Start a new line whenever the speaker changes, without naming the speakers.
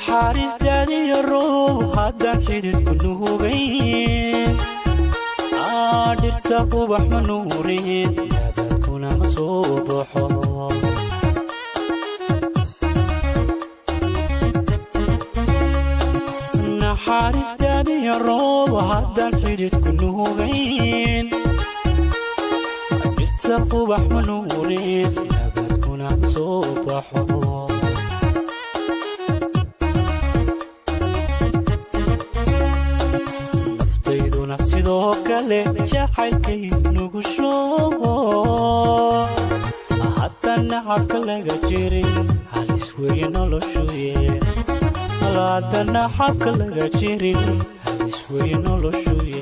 naxariis daadiyo roob haddaan xididku nuugayn dhirta ubax ma nuurin nabaadkuna ma soo baxo naxariis daadiyo roob haddaan xididku nuugayn dhirta ubax ma nuurin nabaadkuna ma soo baxo sidoo kale jacaylkay nugu shoobo haddaan nacabka laga jirin halis weeye noloshuye haddaan nacabka laga jirin halis weeye noloshuye